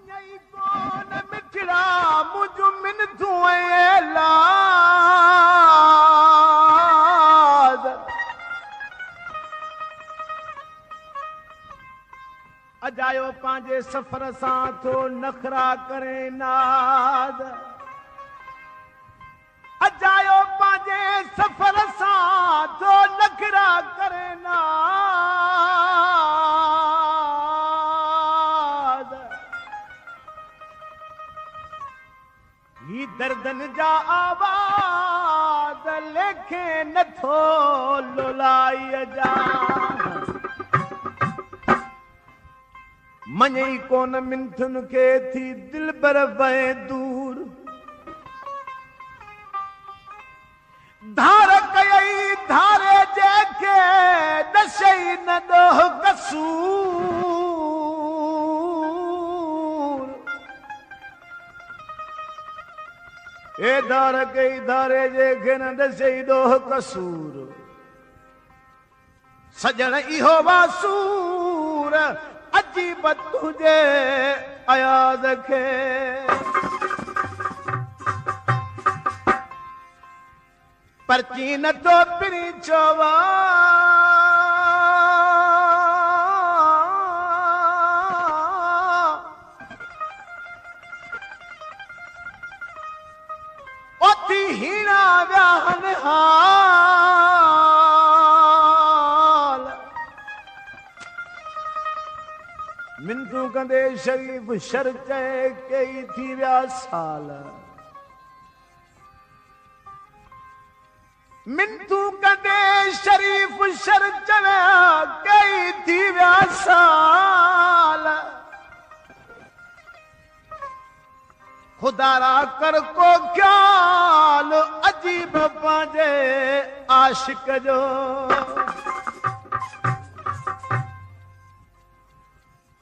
मञई कोन मिठड़ा मुझ मिनथूं ऐला अजायो पांजे सफर सां थो नखरा करे नाद अजायो पांजे सफर सां थो नखरा करे नाद ही दर्दन जा आवाज लेखे नथो लोलाई जा मञई कोन मिंथुन के थी दिल बर वए दूर धार कयई धारे जेके दशई न ॾोह कसूर ए धार कई धारे जेके न दशई ॾोह कसूर सजण इहो वासूर अजीब तुझे अयाद खे परची न तो पिरी चवा ओती हीना व्याहन मिंथू कंदे शरीफ शर चए कई थी विया साल मिंथू कंदे शरीफ शर चए कई थी विया साल खुदारा कर को ख्याल अजीब पांजे आशिक जो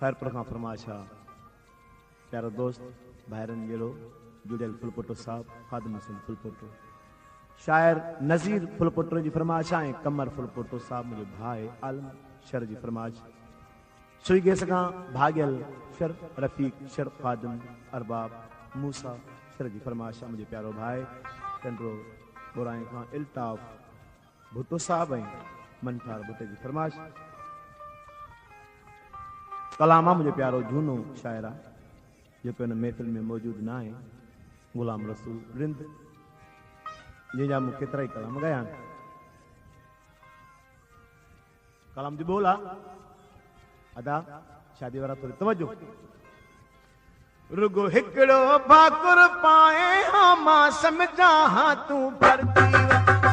खैर प्रखा फरमाशा प्यारो दोस्त भाइरन जेड़ो जुड़ियल फुलपोटो साहब खादिम हसन फुलपोटो शायर नज़ीर फुलपोटो जी फरमाशा ऐं कमर फुलपोटो साहब मुझे भाई आलम शर जी फरमाश सुईगे सका भाग्यल शर रफीक शर खादिम अरबाब मूसा शर जी फरमाशा मुझे प्यारो भाई कंड्रो बोराए खां इल्ताफ भुट्टो साहब ऐं मनठार भुट्टे जी फरमाश कलामा मुझे प्यारो झूनो शायरा जो इन महफिल में मौजूद ना है गुलाम रसूल रिंद जंहिंजा मूं केतिरा ई कलाम गया कलाम जी बोला अदा शादी वारा थोड़ी तवज्जो रुगो हिकड़ो भाकुर पाए हाँ मां समझा हाँ तू परती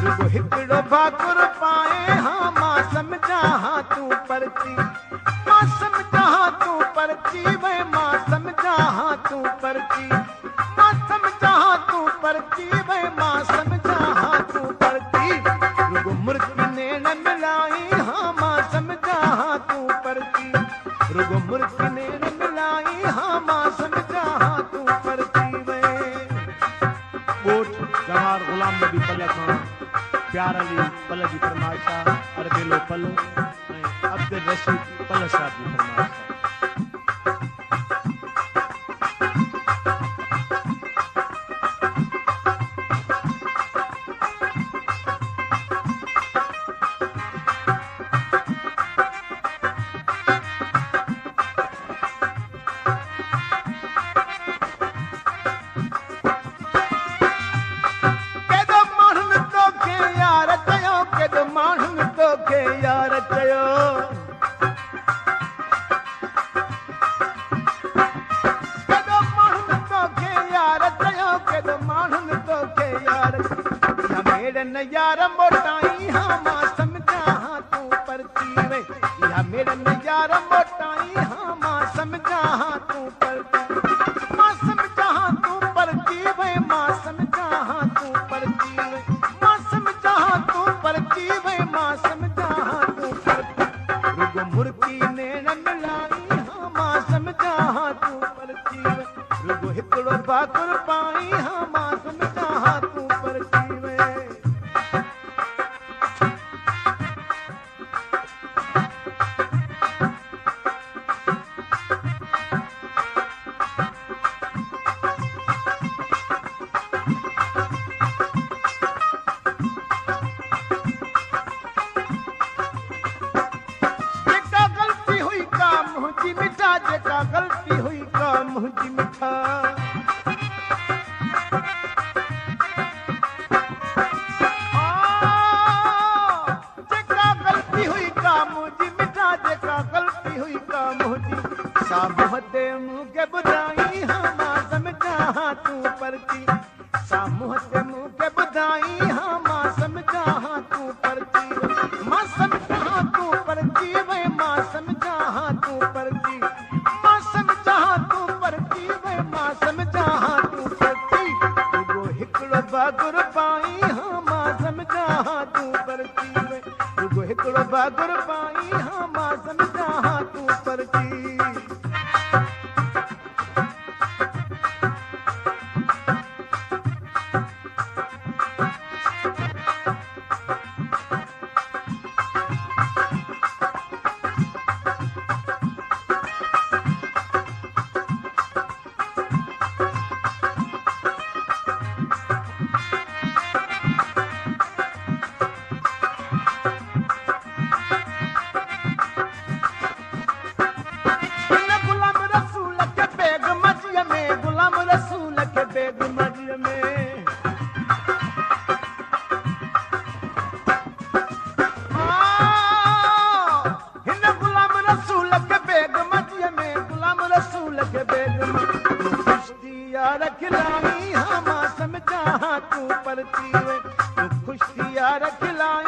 रुगो हिकड़ो भाकुर पाए हाँ मां समझा हाँ तू परती मां समझा हाँ तू परती वे मां समझा हाँ तू परती मां समझा हाँ तू परती वे मां समझा हाँ तू परती रुगो मुर्ख ने न मिलाई हाँ मां समझा हाँ तू परती रुगो मुर्ख ने न मिलाई हाँ मां समझा हाँ तू परती वे कोट जवाहर गुलाम नबी पल खां प्यार अली पल जी फरमाइशा अरबेलो पल अब्दुल रशीद पल साहब जी फरमाइश यार मोटाई हाँ मां समझा हाँ तू परती वे या मेरे यार मोटाई हाँ मां समझा हाँ तू परती मां समझा हाँ तू परती वे मां समझा हाँ तू परती वे मां समझा हाँ तू परती वे मां समझा हाँ तू परती रुगो मुर्की ने न मिलाई हाँ मां समझा हाँ तू परती वे रुगो हिकड़ो भाकुर पाई हाँ मां समझा हाँ तू परती वे ग़लती हुई का मुंहिंजी मिठा जेका ग़लती हुई का मुंहिंजी मिठा जेका ग़लती हुई का मुंहिंजी साम्हूं ते मूंखे ॿुधाई हा मां सम्झां हा तूं परती साम्हूं ते मूंखे ॿुधाई हा मां सम्झां हा तूं परती मां सम्झां हा तूं परती वे मां सम्झां हा तूं परती मां सम्झां हा तूं परती वे मां सम्झां हा तूं परती रुॻो हिकिड़ो भाकुर पाई हा मां सम्झां हा तूं परती वे रुॻो हिकिड़ो भाकुर पाई हा मां सम्झां हा तूं परती गुलाम रसूल के बेग मस्जिद में गुलाम रसूल के बेग मस्जिद में हिन गुलाम रसूल के बेग मस्जिद में गुलाम रसूल के बेग में तू खुशियार खिलाई हा मां सम्झां हा तू परती वे तू खुशियार खिलाई